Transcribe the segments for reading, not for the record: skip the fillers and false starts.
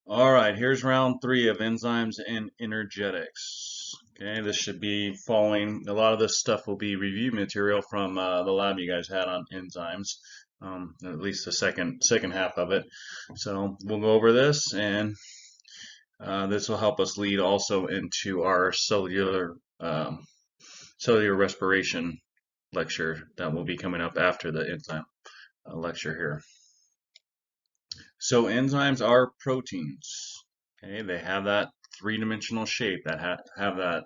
All right, here's round 3 of enzymes and energetics. Okay, this should be following, a lot of this stuff will be review material from the lab you guys had on enzymes, at least the second half of it. So we'll go over this, and this will help us lead also into our cellular respiration lecture that will be coming up after the enzyme lecture here. So enzymes are proteins. Okay, they have that three-dimensional shape that have that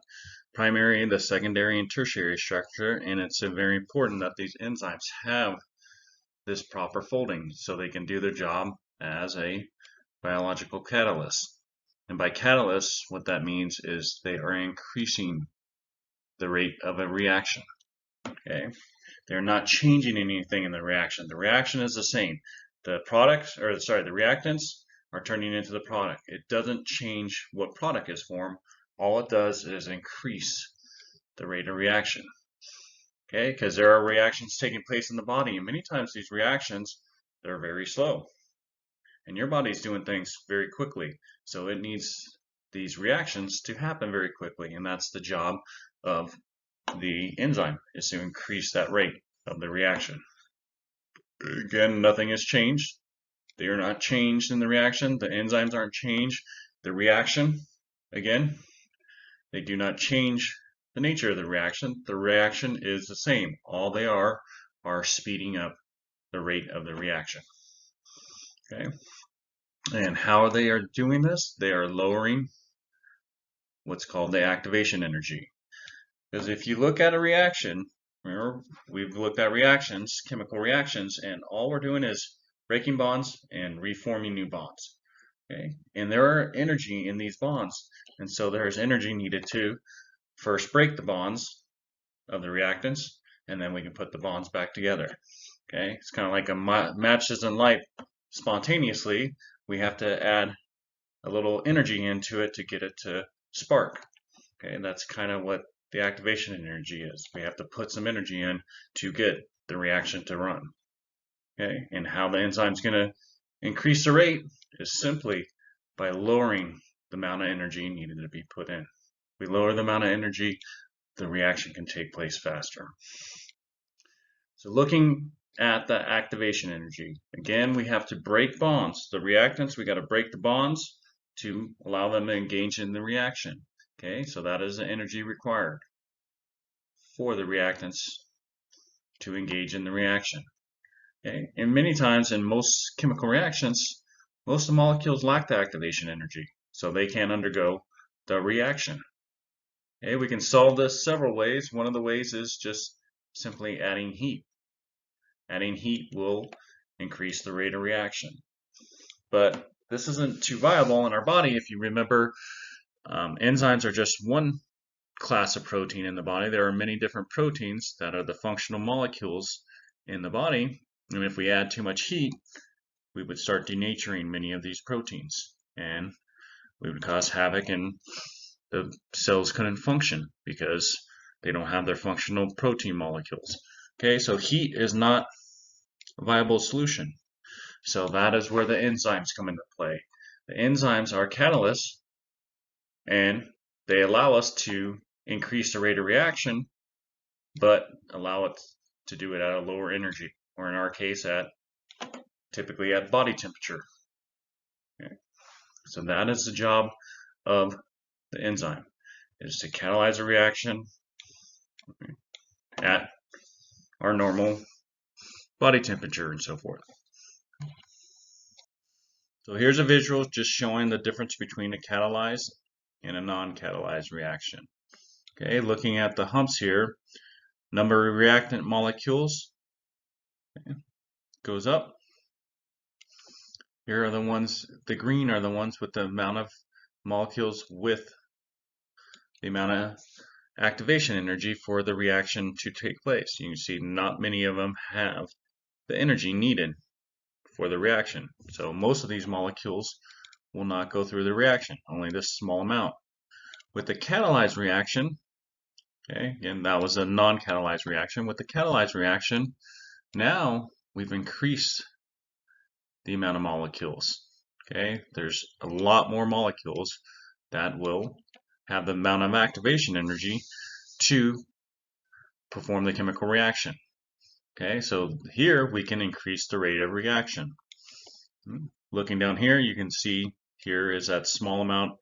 primary, the secondary, and tertiary structure, and it's very important that these enzymes have this proper folding so they can do their job as a biological catalyst. And by catalyst, what that means is they are increasing the rate of a reaction. Okay, they're not changing anything in the reaction. The reaction is the same. The reactants are turning into the product. It doesn't change what product is formed. All it does is increase the rate of reaction. Okay, because there are reactions taking place in the body, and many times these reactions, they're very slow. And your body's doing things very quickly. So it needs these reactions to happen very quickly, and that's the job of the enzyme, is to increase that rate of the reaction. Again, nothing has changed. They are not changed in the reaction. The enzymes aren't changed. The reaction, again, they do not change the nature of the reaction. The reaction is the same. All they are speeding up the rate of the reaction. Okay. And how they are doing this? They are lowering what's called the activation energy. Because if you look at a reaction, remember, we've looked at reactions, chemical reactions, and all we're doing is breaking bonds and reforming new bonds. Okay, and there are energy in these bonds, and so there's energy needed to first break the bonds of the reactants, and then we can put the bonds back together. Okay, it's kind of like a match doesn't light spontaneously. We have to add a little energy into it to get it to spark. Okay, and that's kind of what the activation energy is. We have to put some energy in to get the reaction to run. Okay, and how the enzyme's going to increase the rate is simply by lowering the amount of energy needed to be put in. If we lower the amount of energy, the reaction can take place faster. So looking at the activation energy, again, we have to break bonds. The reactants, we got to break the bonds to allow them to engage in the reaction. Okay, so that is the energy required for the reactants to engage in the reaction. Okay, and many times in most chemical reactions, most of the molecules lack the activation energy, so they can't undergo the reaction. Okay, we can solve this several ways. One of the ways is just simply adding heat. Adding heat will increase the rate of reaction. But this isn't too viable in our body. If you remember, enzymes are just one class of protein in the body. There are many different proteins that are the functional molecules in the body. And if we add too much heat, we would start denaturing many of these proteins. And we would cause havoc, and the cells couldn't function because they don't have their functional protein molecules. Okay, so heat is not a viable solution. So that is where the enzymes come into play. The enzymes are catalysts, and they allow us to increase the rate of reaction, but allow it to do it at a lower energy, or in our case, typically at body temperature. Okay. So that is the job of the enzyme, is to catalyze a reaction at our normal body temperature and so forth. So here's a visual just showing the difference between a catalyzed and a non-catalyzed reaction. Okay, looking at the humps here, number of reactant molecules goes up. Here are the ones, the green are the ones with the amount of molecules with the amount of activation energy for the reaction to take place. You can see not many of them have the energy needed for the reaction. So most of these molecules will not go through the reaction, only this small amount. With the catalyzed reaction, okay, again, that was a non-catalyzed reaction. With the catalyzed reaction, now we've increased the amount of molecules. Okay, there's a lot more molecules that will have the amount of activation energy to perform the chemical reaction. Okay, so here we can increase the rate of reaction. Looking down here, you can see here is that small amount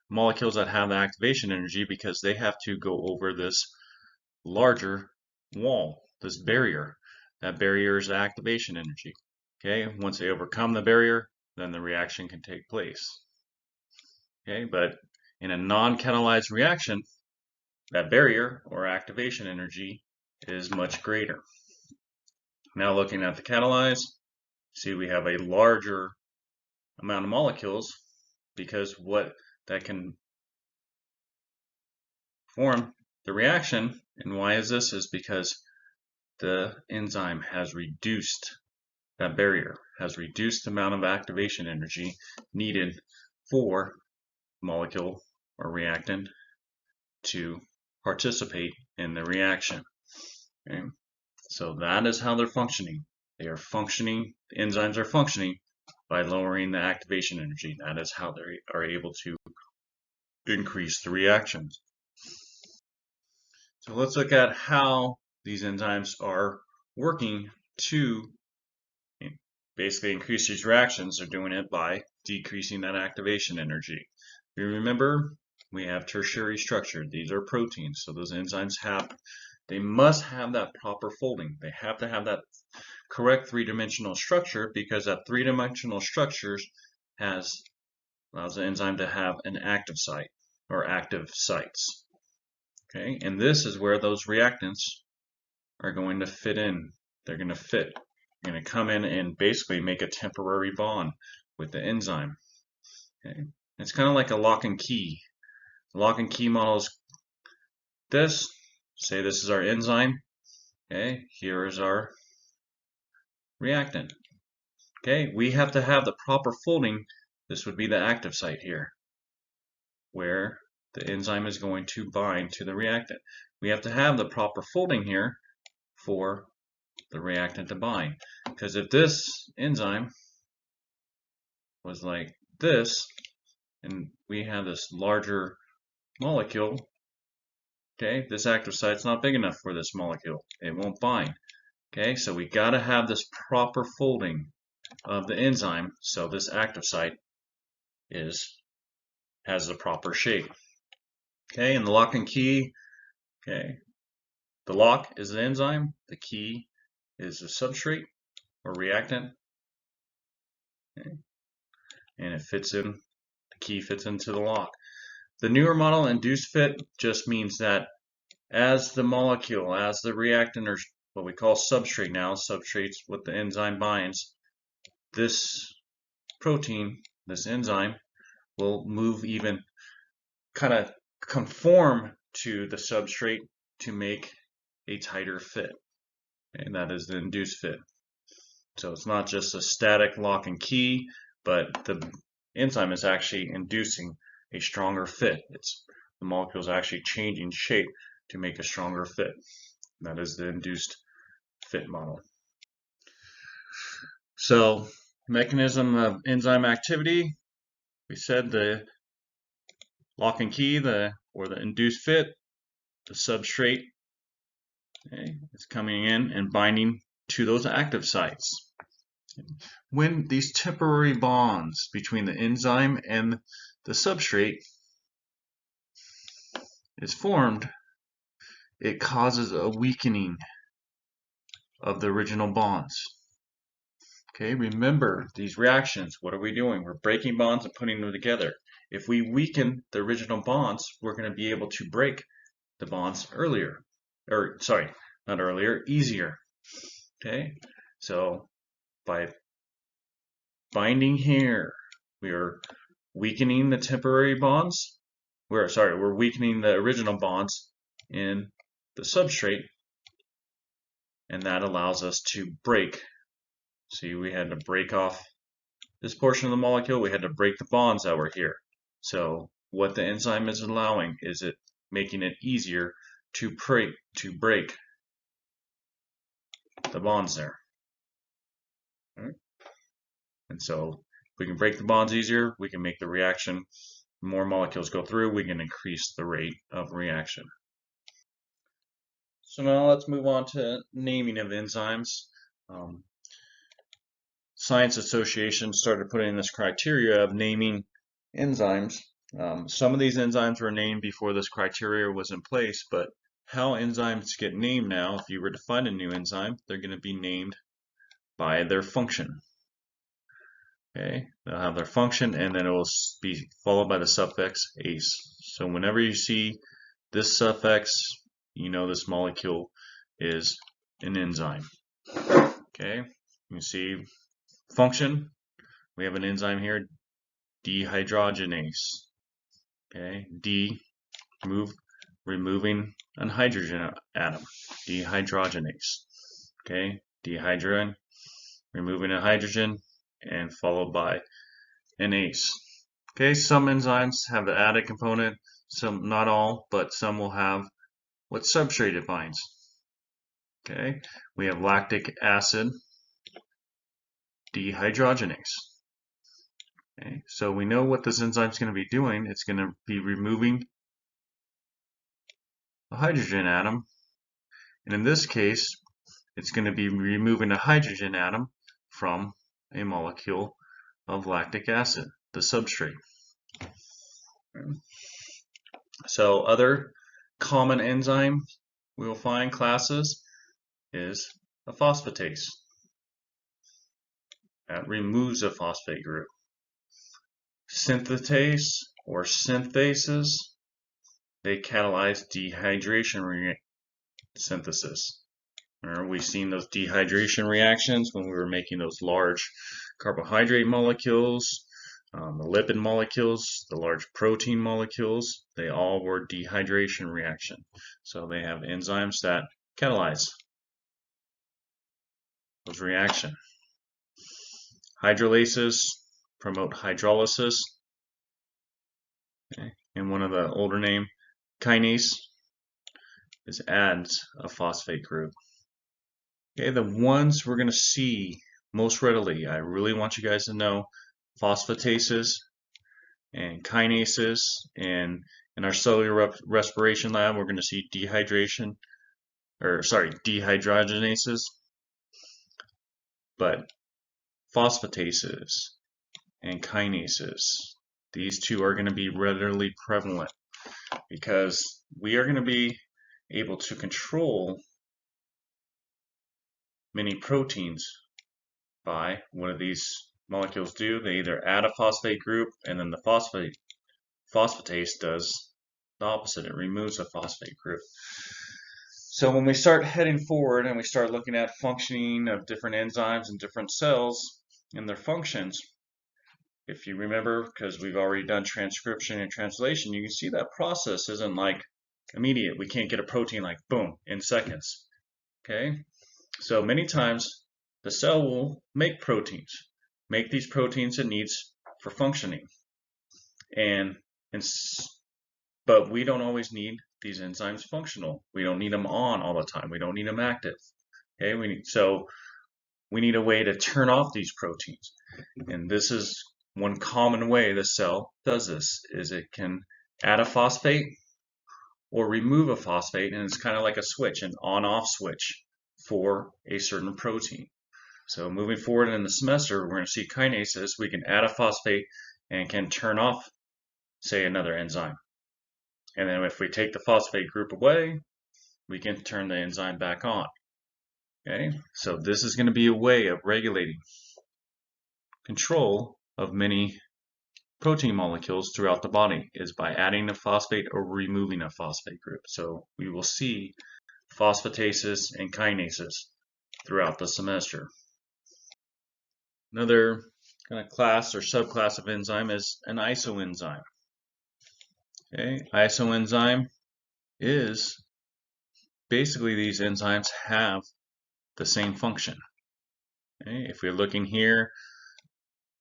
molecules that have the activation energy because they have to go over this larger wall, this barrier. That barrier is the activation energy. Okay, once they overcome the barrier, then the reaction can take place. Okay, but in a non-catalyzed reaction, that barrier or activation energy is much greater. Now looking at the catalyzed, see we have a larger amount of molecules because what that can form the reaction, and why is this, is because the enzyme has reduced that barrier, has reduced the amount of activation energy needed for molecule or reactant to participate in the reaction. Okay? So that is how they're functioning. They are functioning, the enzymes are functioning by lowering the activation energy. That is how they are able to increase the reactions. So let's look at how these enzymes are working to basically increase these reactions. They're doing it by decreasing that activation energy. If you remember, we have tertiary structure. These are proteins. So those enzymes they must have that proper folding. They have to have that correct three-dimensional structure because that three-dimensional structure allows the enzyme to have an active site or active sites. Okay, and this is where those reactants are going to fit in. They're going to fit. They're going to come in and basically make a temporary bond with the enzyme. Okay, it's kind of like a lock and key. The lock and key model is this. Say this is our enzyme. Okay, here is our reactant. Okay, we have to have the proper folding. This would be the active site here, where the enzyme is going to bind to the reactant. We have to have the proper folding here for the reactant to bind. Because if this enzyme was like this, and we have this larger molecule, okay, this active site's not big enough for this molecule. It won't bind. Okay, so we got to have this proper folding of the enzyme so this active site has the proper shape. Okay, and the lock and key, okay, the lock is the enzyme, the key is the substrate or reactant, okay, and it fits in, the key fits into the lock. The newer model, induced fit, just means that as the molecule, as the reactant, or what we call substrate now, substrates what the enzyme binds, this protein, this enzyme, will move even, kind of conform to the substrate to make a tighter fit. And that is the induced fit. So it's not just a static lock and key, but the enzyme is actually inducing a stronger fit. The molecule is actually changing shape to make a stronger fit. That is the induced fit model. So mechanism of enzyme activity, we said the lock and key, or the induced fit, the substrate, okay, is coming in and binding to those active sites. When these temporary bonds between the enzyme and the substrate is formed, it causes a weakening of the original bonds. Okay, remember these reactions, what are we doing? We're breaking bonds and putting them together. If we weaken the original bonds, we're going to be able to break the bonds earlier. Or, sorry, not earlier, easier. Okay, so by binding here, we are weakening the temporary bonds. We're weakening the original bonds in the substrate, and that allows us to break. See, we had to break off this portion of the molecule. We had to break the bonds that were here. So what the enzyme is allowing is it making it easier to break the bonds there. And so we can break the bonds easier, we can make the reaction, more molecules go through, we can increase the rate of reaction. So now let's move on to naming of enzymes. Science Association started putting in this criteria of naming enzymes. Some of these enzymes were named before this criteria was in place, but how enzymes get named now, if you were to find a new enzyme, they're going to be named by their function. Okay, they'll have their function and then it will be followed by the suffix "ase." So whenever you see this suffix, you know this molecule is an enzyme. Okay, you see function, we have an enzyme here, dehydrogenase. Okay, D, removing a hydrogen atom, dehydrogenase. Okay, dehydrogen, removing a hydrogen, and followed by an ase. Okay, some enzymes have the added component, some, not all, but some will have what substrate it binds. Okay, we have lactic acid dehydrogenase. Okay, so we know what this enzyme is going to be doing. It's going to be removing a hydrogen atom, and in this case, it's going to be removing a hydrogen atom from a molecule of lactic acid, the substrate. So other common enzyme we will find classes is a phosphatase. That removes a phosphate group. Synthetase or synthases, they catalyze dehydration synthesis. We've seen those dehydration reactions when we were making those large carbohydrate molecules, the lipid molecules, the large protein molecules, they all were dehydration reaction. So they have enzymes that catalyze those reactions. Hydrolases promote hydrolysis. Okay. And one of the older name, kinase, is adds a phosphate group. Okay, the ones we're going to see most readily, I really want you guys to know, phosphatases and kinases, and in our cellular respiration lab, we're going to see dehydrogenases, but phosphatases and kinases, these two are going to be readily prevalent because we are going to be able to control many proteins by what do these molecules do? They either add a phosphate group, and then the phosphatase does the opposite. It removes a phosphate group. So when we start heading forward and we start looking at functioning of different enzymes and different cells and their functions, if you remember, because we've already done transcription and translation, you can see that process isn't like immediate. We can't get a protein like boom in seconds. Okay, so many times the cell will make proteins, make these proteins it needs for functioning, but we don't always need these enzymes functional. We don't need them on all the time. We don't need them active. Okay, we need a way to turn off these proteins, and this is one common way the cell does this, is it can add a phosphate or remove a phosphate, and it's kind of like a switch, an on-off switch for a certain protein. So moving forward in the semester, we're going to see kinases. We can add a phosphate and can turn off, say, another enzyme. And then if we take the phosphate group away, we can turn the enzyme back on. Okay, so this is going to be a way of regulating control of many protein molecules throughout the body, is by adding a phosphate or removing a phosphate group. So we will see phosphatases and kinases throughout the semester. Another kind of class or subclass of enzyme is an isoenzyme. Okay, isoenzyme is basically these enzymes have the same function. Okay, if we're looking here,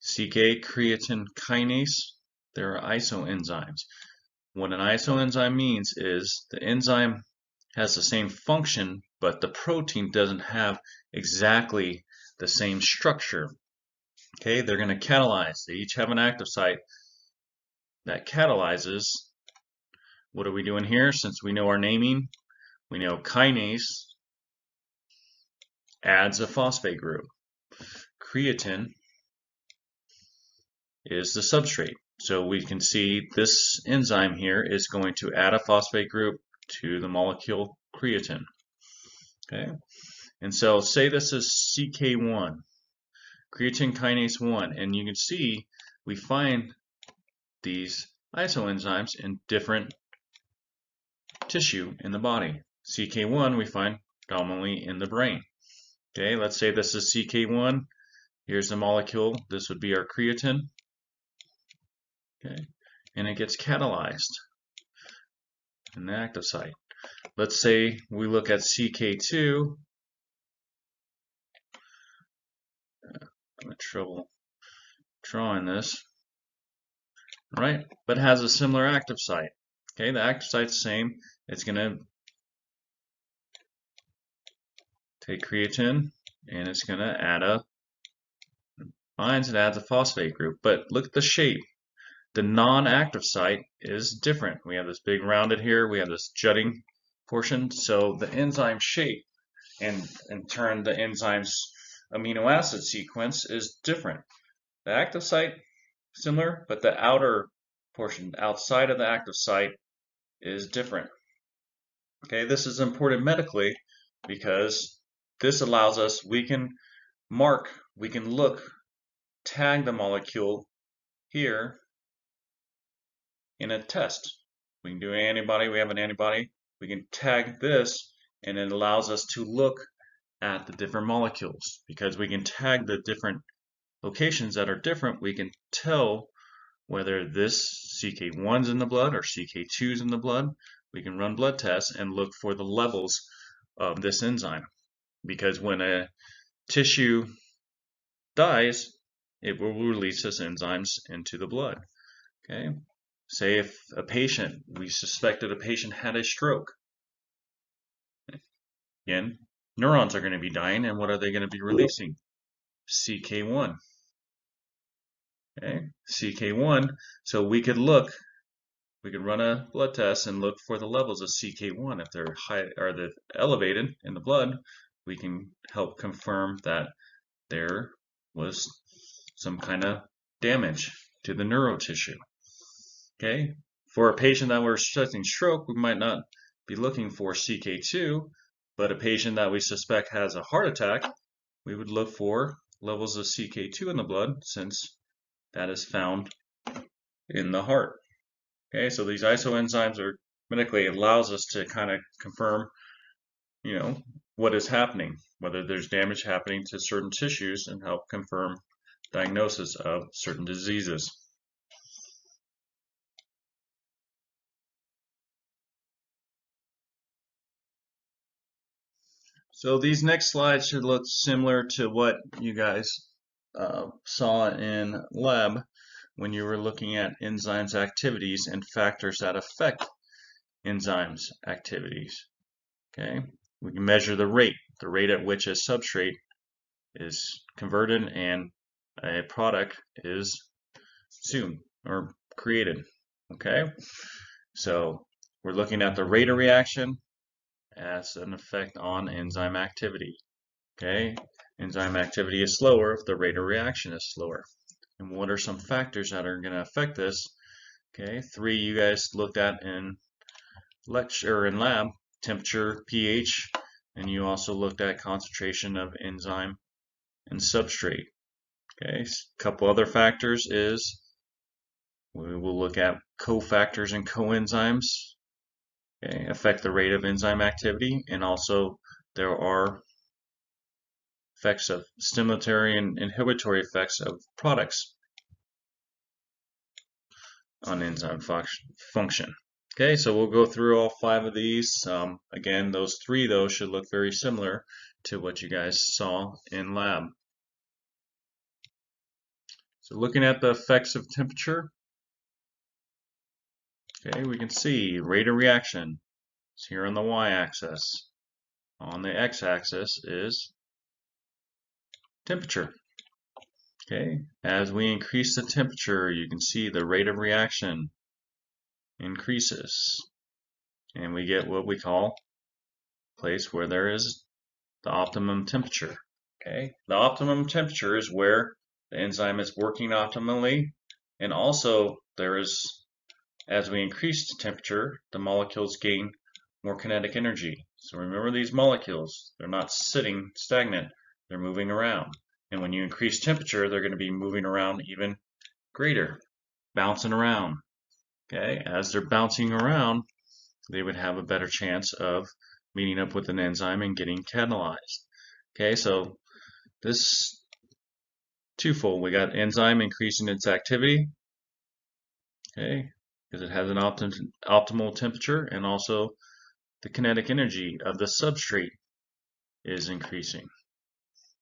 CK creatine kinase, there are isoenzymes. What an isoenzyme means is the enzyme has the same function, but the protein doesn't have exactly the same structure. Okay, they're going to catalyze. They each have an active site that catalyzes. What are we doing here? Since we know our naming, we know kinase adds a phosphate group. Creatine is the substrate. So we can see this enzyme here is going to add a phosphate group to the molecule creatine. Okay, and so say this is CK1, creatine kinase 1, and you can see we find these isoenzymes in different tissue in the body. CK1 we find predominantly in the brain. Okay, let's say this is CK1. Here's the molecule. This would be our creatine. Okay, and it gets catalyzed in the active site. Let's say we look at CK2. I'm having trouble drawing this, right? But has a similar active site. Okay, the active site's the same. It's going to take creatine and it's going to add a binds and adds a phosphate group. But look at the shape. The non-active site is different. We have this big rounded here. We have this jutting portion. So the enzyme shape and in turn the enzyme's amino acid sequence is different. The active site similar, but the outer portion outside of the active site is different. Okay, this is important medically because this allows us, we can look, tag the molecule here in a test. We can do an antibody, we have an antibody, we can tag this and it allows us to look at the different molecules. Because we can tag the different locations that are different, we can tell whether this CK1's in the blood or CK2's in the blood. We can run blood tests and look for the levels of this enzyme. Because when a tissue dies, it will release this enzymes into the blood. Okay. Say if a patient, we suspected a patient had a stroke. Again, neurons are going to be dying, and what are they going to be releasing? CK1. Okay, CK1. So we could run a blood test and look for the levels of CK1. If they're high or they're elevated in the blood, we can help confirm that there was some kind of damage to the neurotissue. Okay, for a patient that we're suspecting stroke, we might not be looking for CK2, but a patient that we suspect has a heart attack, we would look for levels of CK2 in the blood since that is found in the heart. Okay, so these isoenzymes are medically allows us to kind of confirm, what is happening, whether there's damage happening to certain tissues and help confirm diagnosis of certain diseases. So these next slides should look similar to what you guys saw in lab when you were looking at enzymes activities and factors that affect enzymes activities. Okay, we can measure the rate at which a substrate is converted and a product is consumed or created. Okay, so we're looking at the rate of reaction as an effect on enzyme activity. Okay, enzyme activity is slower if the rate of reaction is slower. And what are some factors that are going to affect this? Okay, 3 you guys looked at in lecture or in lab: temperature, pH, and you also looked at concentration of enzyme and substrate. Okay, a couple other factors is we will look at cofactors and coenzymes. Okay, affect the rate of enzyme activity, and also there are effects of stimulatory and inhibitory effects of products on enzyme function. Okay, so we'll go through all 5 of these. Again, those 3 though should look very similar to what you guys saw in lab. So looking at the effects of temperature, okay, we can see rate of reaction. It's here on the y-axis. On the x-axis is temperature. Okay, as we increase the temperature, you can see the rate of reaction increases, and we get what we call a place where there is the optimum temperature. Okay, the optimum temperature is where the enzyme is working optimally, and also there is, as we increase the temperature, the molecules gain more kinetic energy. So remember, these molecules, they're not sitting stagnant, they're moving around. And when you increase temperature, they're going to be moving around even greater, bouncing around. Okay, as they're bouncing around, they would have a better chance of meeting up with an enzyme and getting catalyzed. Okay, so this twofold. We got enzyme increasing its activity, okay, because it has an optimal temperature, and also the kinetic energy of the substrate is increasing.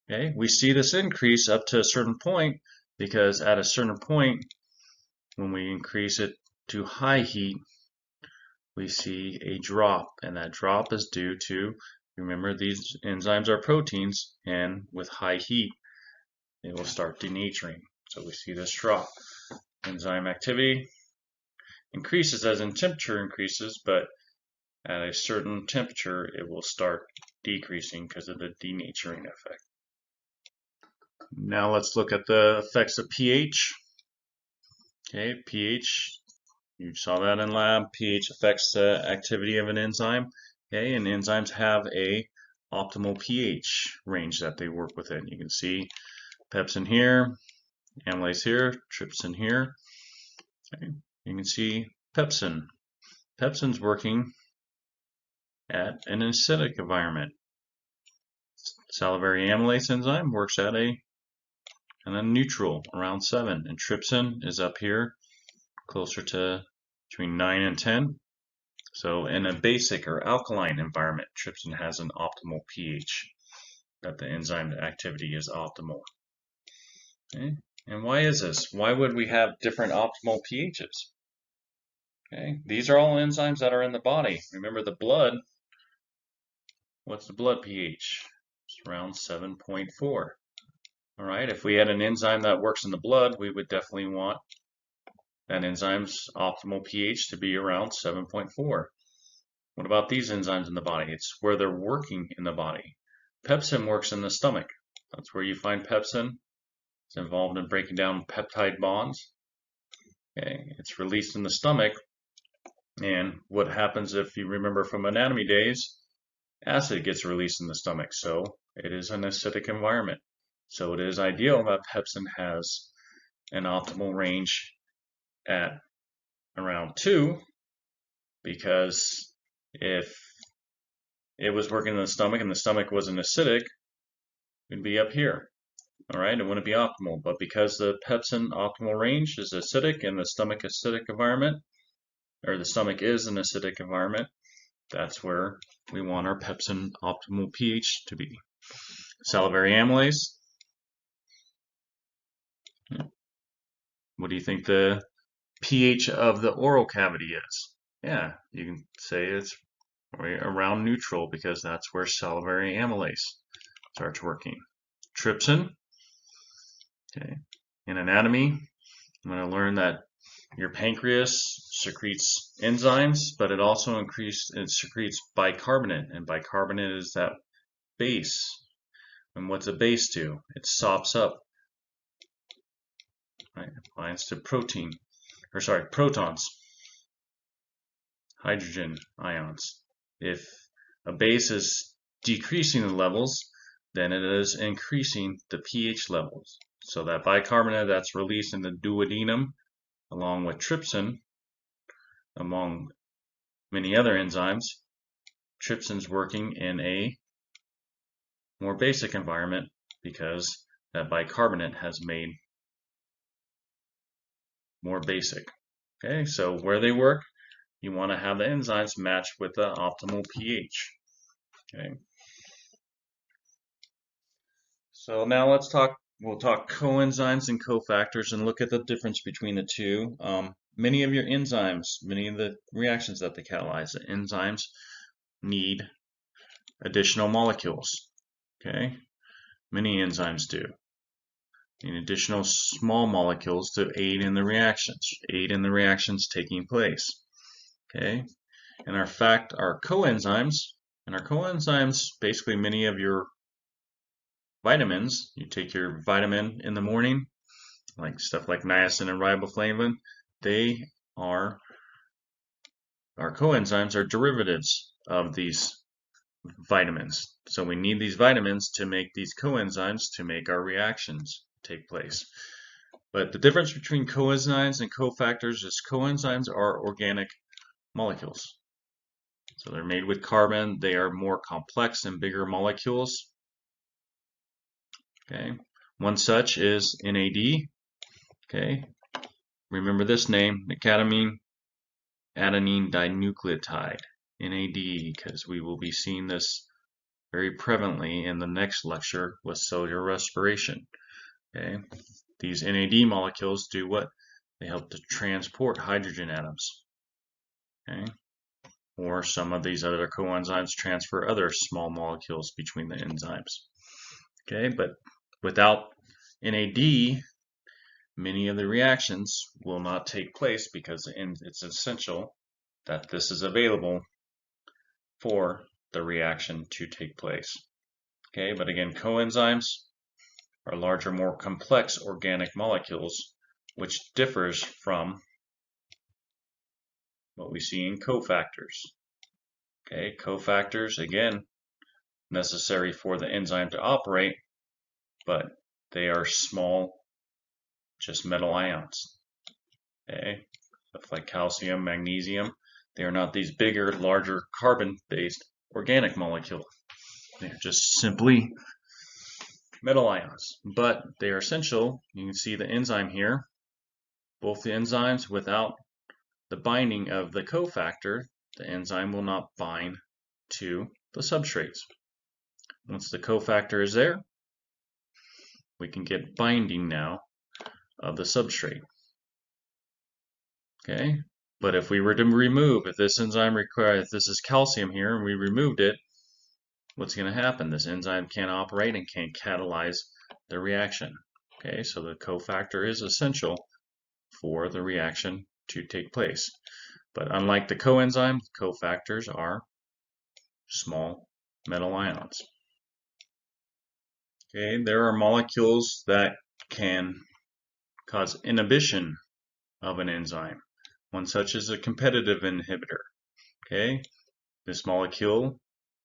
Okay, we see this increase up to a certain point because at a certain point, when we increase it to high heat, we see a drop, and that drop is due to, remember, these enzymes are proteins, and with high heat, they will start denaturing. So we see this drop. Enzyme activity increases as in temperature increases, but at a certain temperature, it will start decreasing because of the denaturing effect. Now let's look at the effects of pH. Okay, pH, you saw that in lab. pH affects the activity of an enzyme. Okay, and enzymes have a optimal pH range that they work within. You can see pepsin here, amylase here, trypsin here. Okay, you can see pepsin. Pepsin's working at an acidic environment. Salivary amylase enzyme works at a neutral, around 7, and trypsin is up here closer to between 9 and 10. So in a basic or alkaline environment, trypsin has an optimal pH, that the enzyme activity is optimal. Okay, and why is this? Why would we have different optimal pHs? Okay, these are all enzymes that are in the body. Remember, the blood, what's the blood pH? It's around 7.4. All right, if we had an enzyme that works in the blood, we would definitely want that enzyme's optimal pH to be around 7.4. What about these enzymes in the body? It's where they're working in the body. Pepsin works in the stomach. That's where you find pepsin. It's involved in breaking down peptide bonds. Okay, it's released in the stomach. And what happens, if you remember from anatomy days, acid gets released in the stomach. So it is an acidic environment. So it is ideal that pepsin has an optimal range at around 2, because if it was working in the stomach and the stomach wasn't acidic, it'd be up here. All right, it wouldn't be optimal. But because the pepsin optimal range is acidic and the stomach acidic environment, or the stomach is an acidic environment, that's where we want our pepsin optimal pH to be. Salivary amylase. What do you think the pH of the oral cavity is? Yeah, you can say it's right around neutral because that's where salivary amylase starts working. Trypsin. Okay. In anatomy, I'm going to learn that your pancreas secretes enzymes, but it also secretes bicarbonate, and bicarbonate is that base. And what's a base do? It sops up. Right? It binds to protons, hydrogen ions. If a base is decreasing the levels, then it is increasing the pH levels. So that bicarbonate that's released in the duodenum, along with trypsin, among many other enzymes, trypsin's working in a more basic environment because that bicarbonate has made more basic. Okay, so where they work, you want to have the enzymes match with the optimal pH. Okay. So now we'll talk coenzymes and cofactors and look at the difference between the two. Many of your enzymes, many of the reactions that they catalyze, the enzymes need additional molecules. Okay, many enzymes do. and additional small molecules to aid in the reactions taking place. Okay, and our coenzymes, basically many of your vitamins, you take your vitamin in the morning, like stuff like niacin and riboflavin, our coenzymes are derivatives of these vitamins. So we need these vitamins to make these coenzymes to make our reactions take place. But the difference between coenzymes and cofactors is coenzymes are organic molecules. So they're made with carbon. They are more complex and bigger molecules. Okay. One such is NAD. Okay. Remember this name, nicotinic adenine dinucleotide, NAD, because we will be seeing this very prevalently in the next lecture with cellular respiration. Okay. These NAD molecules do what? They help to transport hydrogen atoms. Okay. Or some of these other coenzymes transfer other small molecules between the enzymes. Okay, but without NAD, many of the reactions will not take place because it's essential that this is available for the reaction to take place. Okay, but again, coenzymes are larger, more complex organic molecules, which differs from what we see in cofactors. Okay, cofactors, again, necessary for the enzyme to operate, but they are small, just metal ions. Okay, stuff like calcium, magnesium, they are not these bigger, larger carbon-based organic molecules. They are just simply metal ions, but they are essential. You can see the enzyme here. Both the enzymes, without the binding of the cofactor, the enzyme will not bind to the substrates. Once the cofactor is there, we can get binding now of the substrate. Okay, but if we were to remove, if this enzyme requires, if this is calcium here and we removed it, what's going to happen? This enzyme can't operate and can't catalyze the reaction. Okay, so the cofactor is essential for the reaction to take place. But unlike the coenzyme, cofactors are small metal ions. Okay, there are molecules that can cause inhibition of an enzyme. One such is a competitive inhibitor. Okay, this molecule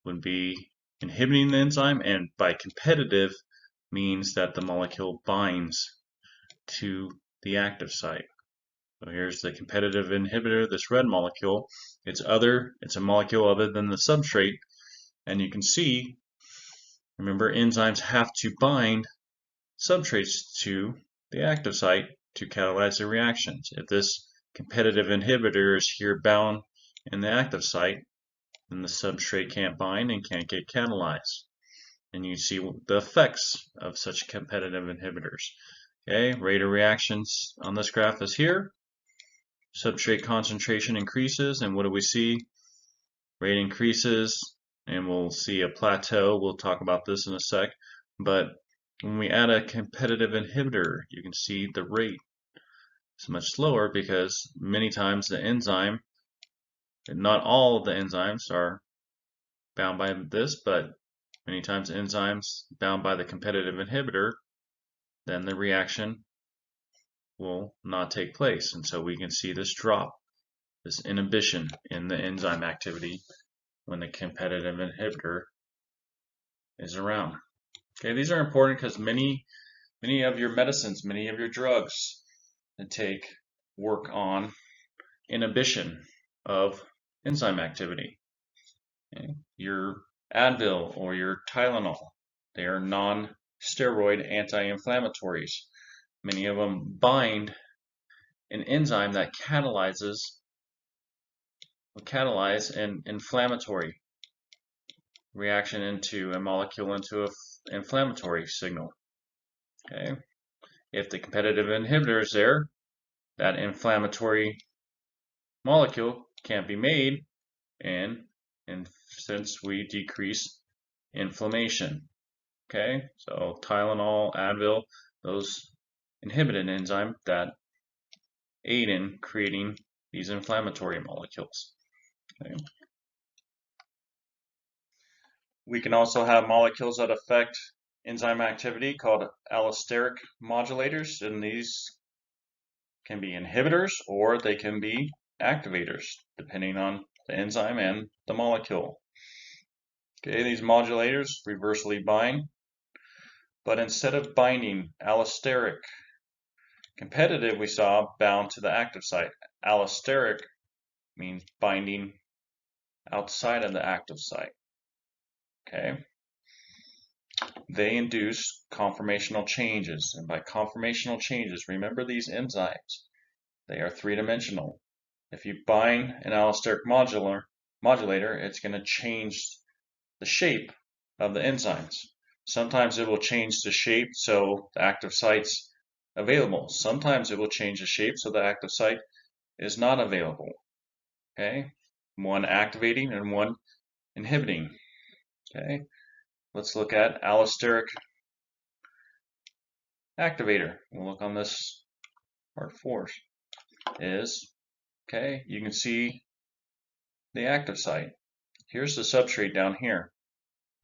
would be inhibiting the enzyme, and by competitive means that the molecule binds to the active site. So here's the competitive inhibitor, this red molecule. It's a molecule other than the substrate, and you can see, remember, enzymes have to bind substrates to the active site to catalyze the reactions. If this competitive inhibitor is here bound in the active site, then the substrate can't bind and can't get catalyzed. And you see the effects of such competitive inhibitors. Okay, rate of reactions on this graph is here. Substrate concentration increases, and what do we see? Rate increases, and we'll see a plateau. We'll talk about this in a sec. But when we add a competitive inhibitor, you can see the rate is much slower because many times the enzyme, not all of the enzymes are bound by this, but many times enzymes bound by the competitive inhibitor, then the reaction will not take place. And so we can see this drop, this inhibition in the enzyme activity when the competitive inhibitor is around. Okay, these are important because many of your medicines, many of your drugs that take work on inhibition of enzyme activity. Okay. Your Advil or your Tylenol, they are non-steroid anti-inflammatories. Many of them bind an enzyme that will catalyze an inflammatory reaction into a molecule into an inflammatory signal. Okay. If the competitive inhibitor is there, that inflammatory molecule can't be made, and since we decrease inflammation. Okay, so Tylenol, Advil, those inhibiting enzyme that aid in creating these inflammatory molecules. Okay. We can also have molecules that affect enzyme activity called allosteric modulators, and these can be inhibitors or they can be activators, depending on the enzyme and the molecule. Okay, these modulators reversely bind, but instead of binding allosteric, competitive we saw bound to the active site. Allosteric means binding outside of the active site. Okay. They induce conformational changes, and by conformational changes, remember these enzymes, they are three-dimensional. If you bind an allosteric modulator, it's going to change the shape of the enzymes. Sometimes it will change the shape so the active site's available. Sometimes it will change the shape so the active site is not available. Okay, one activating and one inhibiting. Okay, let's look at allosteric activator. We'll look on this part 4 is, okay, you can see the active site. Here's the substrate down here.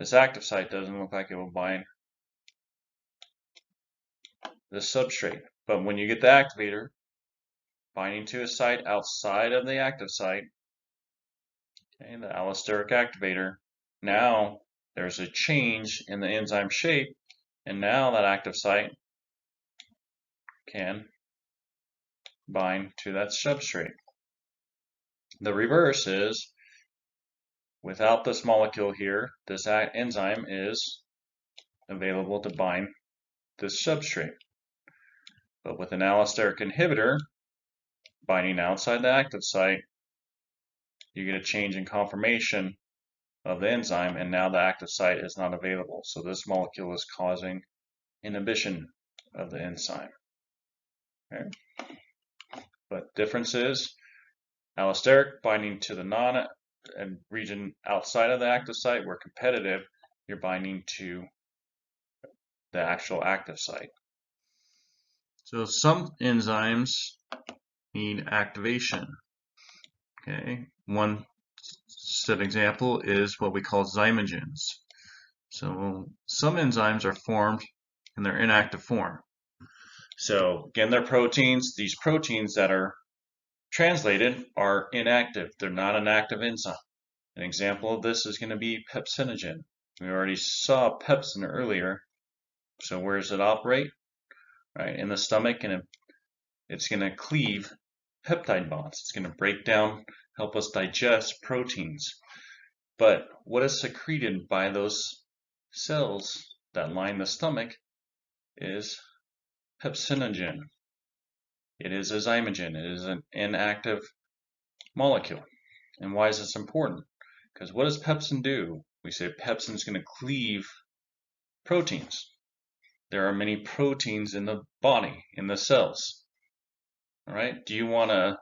This active site doesn't look like it will bind this substrate. But when you get the activator binding to a site outside of the active site, okay, the allosteric activator, now there's a change in the enzyme shape, and now that active site can bind to that substrate. The reverse is, without this molecule here, this enzyme is available to bind this substrate. But with an allosteric inhibitor binding outside the active site, you get a change in conformation of the enzyme, and now the active site is not available. So this molecule is causing inhibition of the enzyme. Okay. But difference is allosteric binding to the region outside of the active site, where competitive, you're binding to the actual active site. So some enzymes need activation. Okay, one set example is what we call zymogens. So some enzymes are formed in their inactive form. So again, they're proteins. These proteins that are translated are inactive. They're not an active enzyme. An example of this is going to be pepsinogen. We already saw pepsin earlier. So where does it operate? Right, in the stomach, and it's going to cleave peptide bonds. It's going to break down, help us digest proteins. But what is secreted by those cells that line the stomach is pepsinogen. It is a zymogen. It is an inactive molecule. And why is this important? Because what does pepsin do? We say pepsin is going to cleave proteins. There are many proteins in the body, in the cells. All right. Do you want an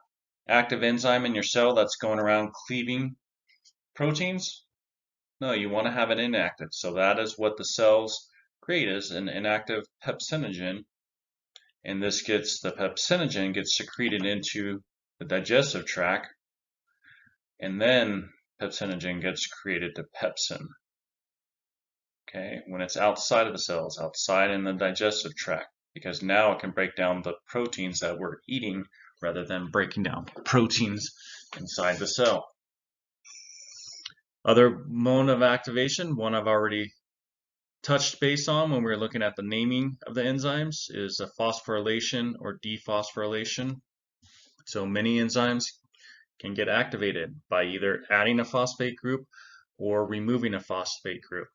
active enzyme in your cell that's going around cleaving proteins? No, you want to have it inactive. So that is what the cells create, is an inactive pepsinogen. And the pepsinogen gets secreted into the digestive tract, and then pepsinogen gets created to pepsin. Okay, when it's outside of the cells, outside in the digestive tract, because now it can break down the proteins that we're eating rather than breaking down proteins inside the cell. Other mode of activation, one I've already touched base on when we were looking at the naming of the enzymes, is a phosphorylation or dephosphorylation. So many enzymes can get activated by either adding a phosphate group or removing a phosphate group.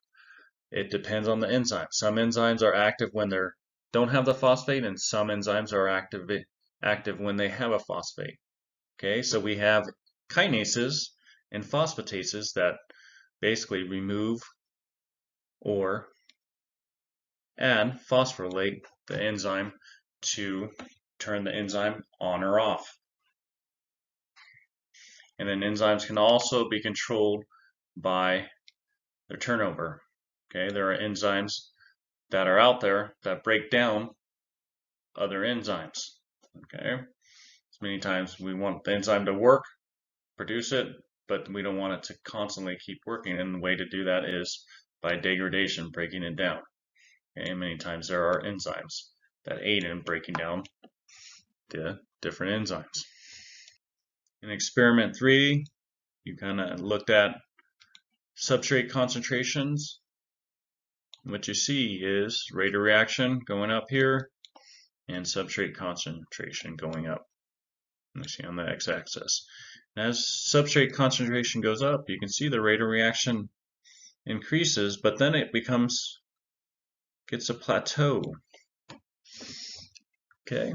It depends on the enzyme. Some enzymes are active when they don't have the phosphate, and some enzymes are active when they have a phosphate. Okay, so we have kinases and phosphatases that basically remove or add phosphorylate the enzyme to turn the enzyme on or off. And then enzymes can also be controlled by their turnover. Okay, there are enzymes that are out there that break down other enzymes. Okay, so many times we want the enzyme to work, produce it, but we don't want it to constantly keep working, and the way to do that is by degradation, breaking it down. Okay, many times there are enzymes that aid in breaking down the different enzymes. In experiment 3, you kind of looked at substrate concentrations. What you see is rate of reaction going up here and substrate concentration going up. You see on the x-axis. As substrate concentration goes up, you can see the rate of reaction increases, but then it gets a plateau. Okay,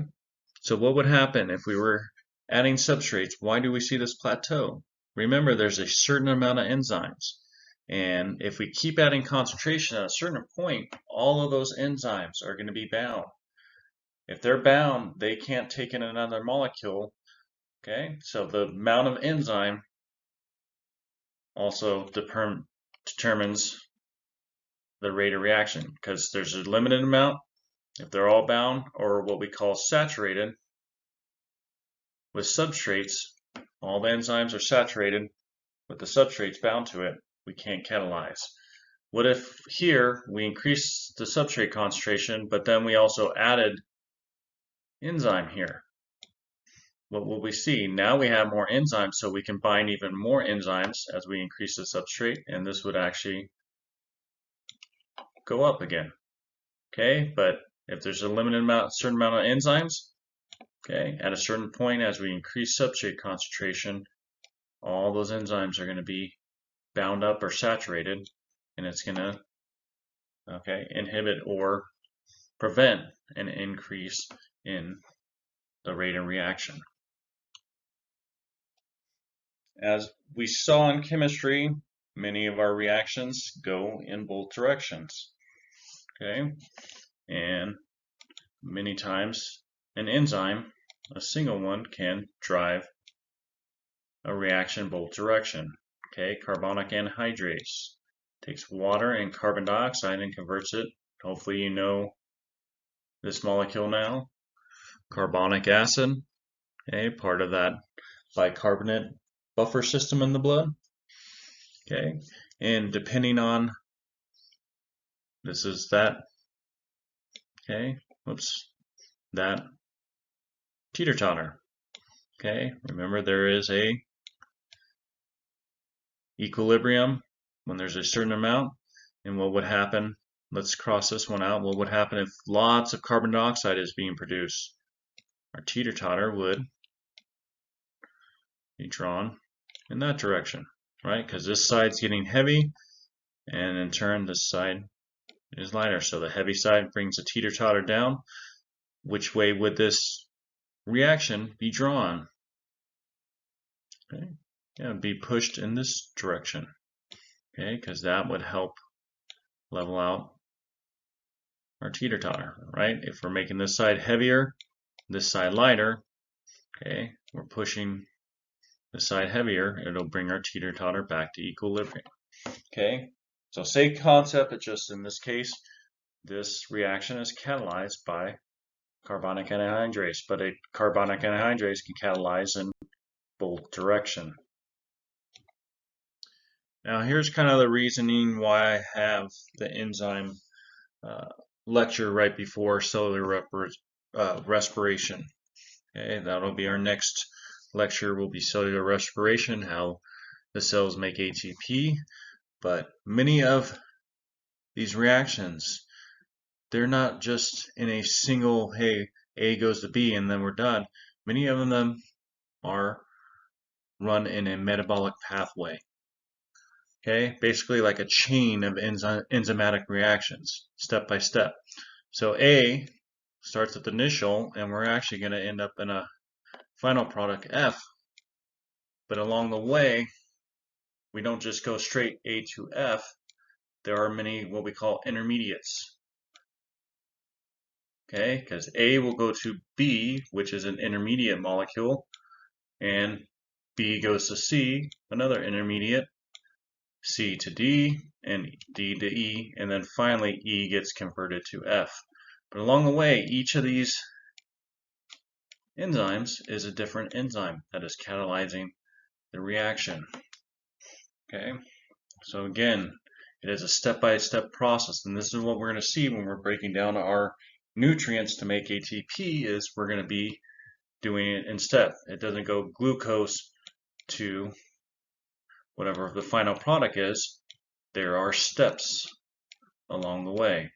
so what would happen if we were adding substrates? Why do we see this plateau? Remember, there's a certain amount of enzymes, and if we keep adding concentration at a certain point, all of those enzymes are going to be bound. If they're bound, they can't take in another molecule. Okay, so the amount of enzyme also determines the rate of reaction, because there's a limited amount. If they're all bound, or what we call saturated with substrates, all the enzymes are saturated with the substrates bound to it, we can't catalyze. What if here we increase the substrate concentration, but then we also added enzyme here? What will we see? Now we have more enzymes, so we can bind even more enzymes as we increase the substrate, and this would actually go up again. Okay, but if there's a limited amount, certain amount of enzymes, okay, at a certain point as we increase substrate concentration, all those enzymes are going to be bound up or saturated, and it's going to inhibit or prevent an increase in the rate of reaction. As we saw in chemistry, many of our reactions go in both directions. Okay, and many times an enzyme, a single one, can drive a reaction both direction. Okay, carbonic anhydrase takes water and carbon dioxide and converts it. Hopefully you know this molecule now. Carbonic acid, okay, part of that bicarbonate buffer system in the blood. Okay, and depending on, this is that, okay, whoops, that teeter-totter. Okay, remember there is a equilibrium when there's a certain amount, and what would happen, let's cross this one out, what would happen if lots of carbon dioxide is being produced? Our teeter-totter would be drawn in that direction, right? Because this side's getting heavy, and in turn this side is lighter, so the heavy side brings the teeter-totter down. Which way would this reaction be drawn? Okay, yeah, it'd be pushed in this direction, okay, because that would help level out our teeter-totter, right? If we're making this side heavier, this side lighter, okay, we're pushing this side heavier, it'll bring our teeter-totter back to equilibrium. Okay, so same concept, but just in this case, this reaction is catalyzed by carbonic anhydrase, but a carbonic anhydrase can catalyze in both directions. Now here's kind of the reasoning why I have the enzyme lecture right before cellular respiration. Okay, that'll be our next lecture, will be cellular respiration, how the cells make ATP. But many of these reactions, they're not just in a single, hey, A goes to B and then we're done. Many of them are run in a metabolic pathway. Okay, basically like a chain of enzymatic reactions, step by step. So A starts with initial, and we're actually going to end up in a final product F. But along the way, we don't just go straight A to F. There are many what we call intermediates. Okay, because A will go to B, which is an intermediate molecule, and B goes to C, another intermediate, C to D, and D to E, and then finally E gets converted to F. But along the way, each of these Enzymes is a different enzyme that is catalyzing the reaction. Okay, so again, it is a step-by-step process, and this is what we're going to see when we're breaking down our nutrients to make ATP. Is we're going to be doing it in step. It doesn't go glucose to whatever the final product is. There are steps along the way.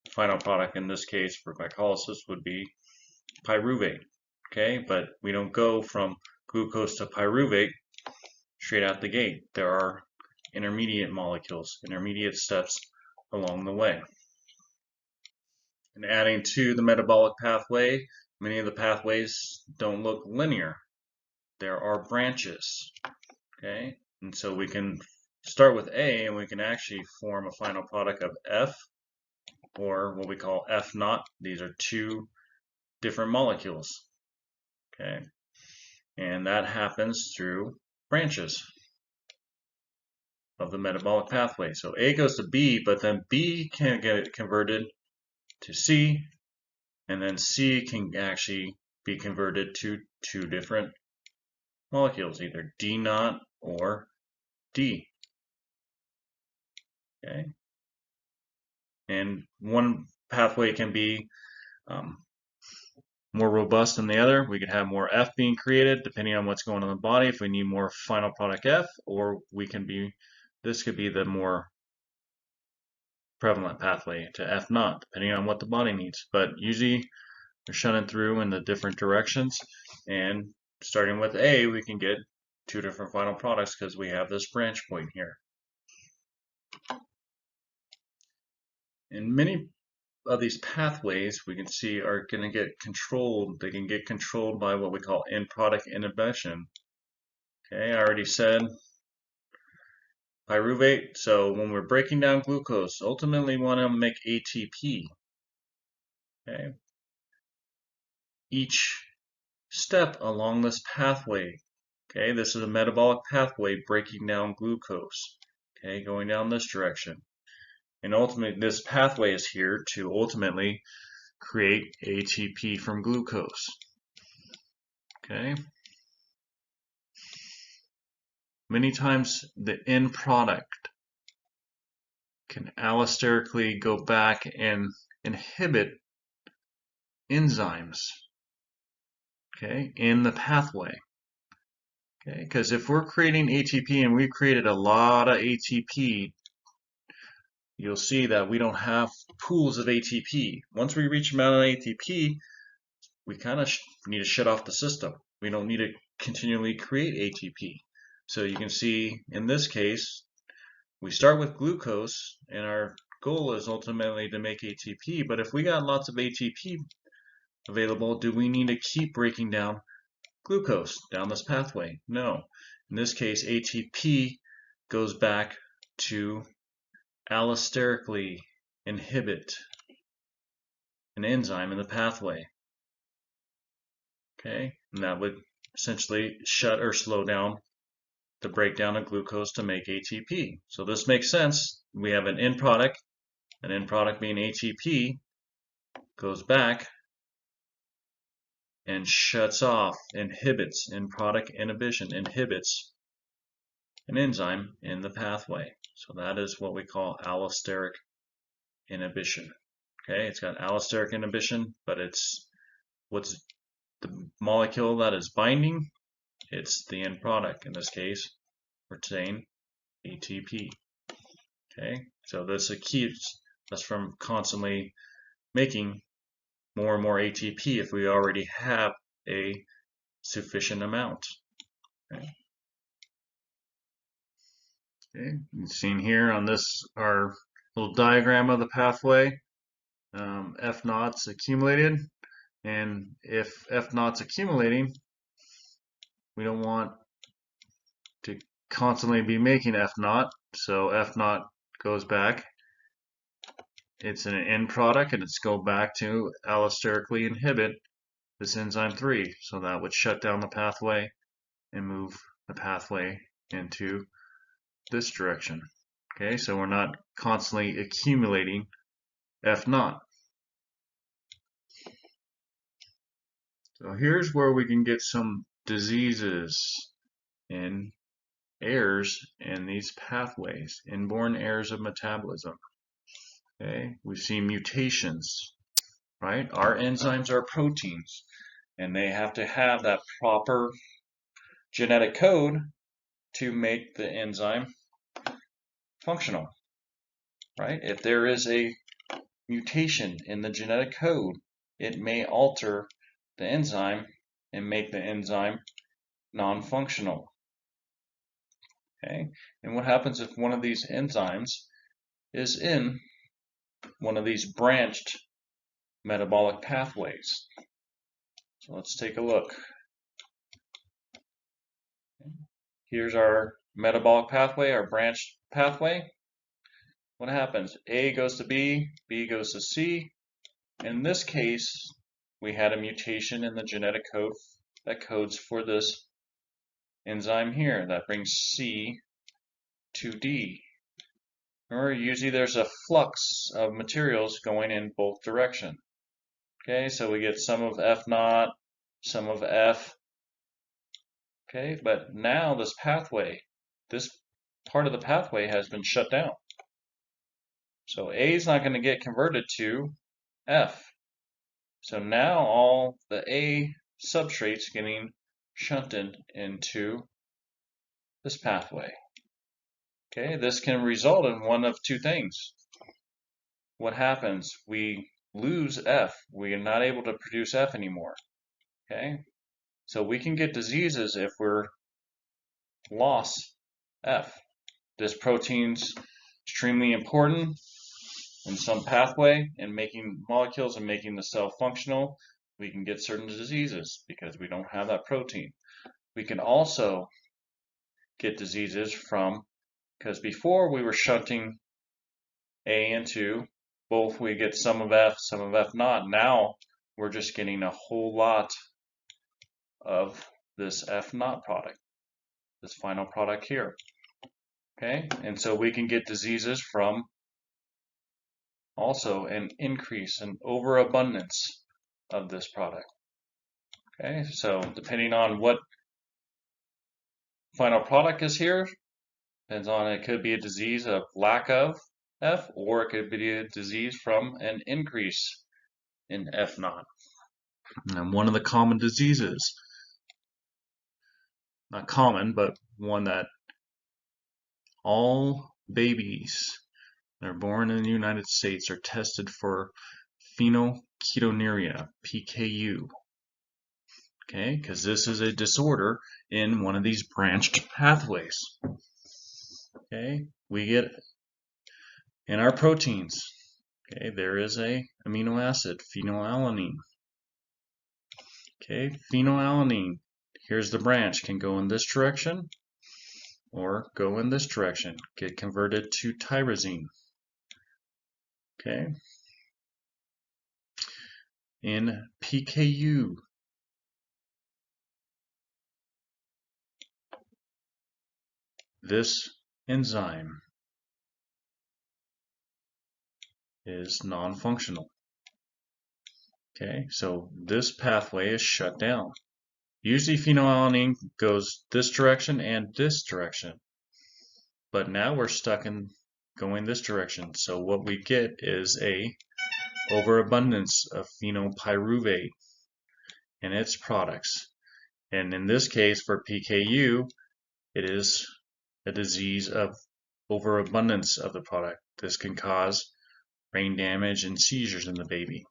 The final product in this case for glycolysis would be pyruvate. Okay, but we don't go from glucose to pyruvate straight out the gate. There are intermediate molecules, intermediate steps along the way. And adding to the metabolic pathway, many of the pathways don't look linear. There are branches. Okay, and so we can start with A and we can actually form a final product of F, or what we call F naught. These are two different molecules. Okay, and that happens through branches of the metabolic pathway. So A goes to B, but then B can get converted to C, and then C can actually be converted to two different molecules, either D naught or D. Okay, and one pathway can be more robust than the other. We could have more F being created depending on what's going on in the body. If we need more final product F, or this could be the more prevalent pathway to F naught, depending on what the body needs. But usually we're shunning through in the different directions, and starting with A, we can get two different final products because we have this branch point here. And many of these pathways we can see are going to get controlled. They can get controlled by what we call end product inhibition. Okay, I already said pyruvate. So when we're breaking down glucose, ultimately we want to make ATP. Okay, each step along this pathway. Okay, this is a metabolic pathway breaking down glucose. Okay, going down this direction. And ultimately, this pathway is here to ultimately create ATP from glucose. Okay. Many times the end product can allosterically go back and inhibit enzymes, okay, in the pathway. Okay, because if we're creating ATP and we've created a lot of ATP, you'll see that we don't have pools of ATP. Once we reach amount of ATP, we kind of need to shut off the system. We don't need to continually create ATP. So you can see in this case, we start with glucose and our goal is ultimately to make ATP. But if we got lots of ATP available, do we need to keep breaking down glucose down this pathway? No. In this case, ATP goes back to allosterically inhibit an enzyme in the pathway. Okay, and that would essentially shut or slow down the breakdown of glucose to make ATP. So this makes sense. We have an end product being ATP, goes back and shuts off, inhibits, end product inhibition, inhibits an enzyme in the pathway. So that is what we call allosteric inhibition. Okay, it's got allosteric inhibition, but it's what's the molecule that is binding? It's the end product. In this case, we're saying ATP. Okay, so this keeps us from constantly making more and more ATP if we already have a sufficient amount. Okay. Okay, you've seen here on this our little diagram of the pathway. F naught's accumulated, and if F naught's accumulating, we don't want to constantly be making F naught, so F naught goes back. It's an end product, and it's go back to allosterically inhibit this enzyme 3, so that would shut down the pathway and move the pathway into this direction. Okay, so we're not constantly accumulating F naught. So here's where we can get some diseases and errors in these pathways, inborn errors of metabolism. Okay, we've seen mutations, right? Our enzymes are proteins, and they have to have that proper genetic code to make the enzyme functional, right? If there is a mutation in the genetic code, it may alter the enzyme and make the enzyme non-functional. Okay, and what happens if one of these enzymes is in one of these branched metabolic pathways? So let's take a look. Here's our metabolic pathway, our branched pathway. What happens? A goes to B, B goes to C. In this case, we had a mutation in the genetic code that codes for this enzyme here that brings C to D. Remember, usually there's a flux of materials going in both directions. Okay, so we get some of F naught, some of F. Okay, but now this pathway, this part of the pathway has been shut down. So A is not going to get converted to F. So now all the A substrates getting shunted into this pathway. Okay, this can result in one of two things. What happens? We lose F. We are not able to produce F anymore. Okay, so we can get diseases if we're lost F. This protein's extremely important in some pathway in making molecules and making the cell functional. We can get certain diseases because we don't have that protein. We can also get diseases from, because before we were shunting A into both, we get some of F naught. Now we're just getting a whole lot of this F naught product, this final product here. Okay, and so we can get diseases from also an increase in overabundance of this product. Okay, so depending on what final product is here, depends on, it could be a disease of lack of F, or it could be a disease from an increase in F naught. And one of the common diseases, not common, but one that all babies that are born in the United States are tested for phenylketonuria, PKU. Okay, because this is a disorder in one of these branched pathways. Okay, we get in our proteins, okay, there is a amino acid, phenylalanine. Okay, phenylalanine, here's the branch, can go in this direction or go in this direction, get converted to tyrosine. Okay, in PKU, this enzyme is non-functional. Okay, so this pathway is shut down. Usually phenylalanine goes this direction and this direction, but now we're stuck in going this direction. So what we get is a overabundance of phenylpyruvate and its products. And in this case, for PKU, it is a disease of overabundance of the product. This can cause brain damage and seizures in the baby.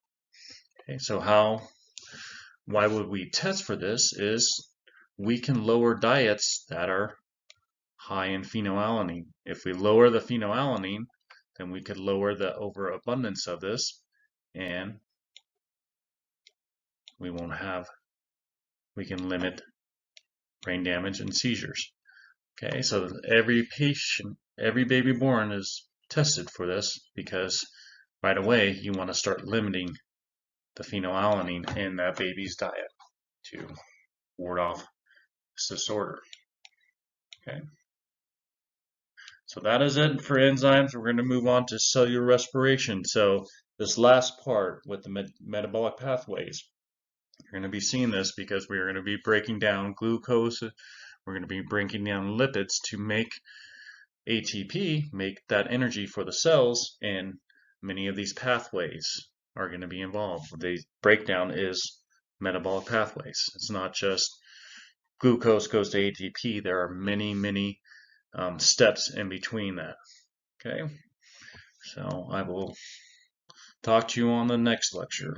Okay, so why would we test for this is we can lower diets that are high in phenylalanine. If we lower the phenylalanine, then we could lower the overabundance of this, and we can limit brain damage and seizures. Okay, so every patient, every baby born is tested for this because right away you want to start limiting the phenylalanine in that baby's diet to ward off this disorder. Okay, so that is it for enzymes. We're going to move on to cellular respiration. So this last part with the metabolic pathways. You're going to be seeing this because we're going to be breaking down glucose. We're going to be breaking down lipids to make ATP, make that energy for the cells, and many of these pathways are going to be involved. The breakdown is metabolic pathways. It's not just glucose goes to ATP. There are many steps in between that. Okay, so I will talk to you on the next lecture.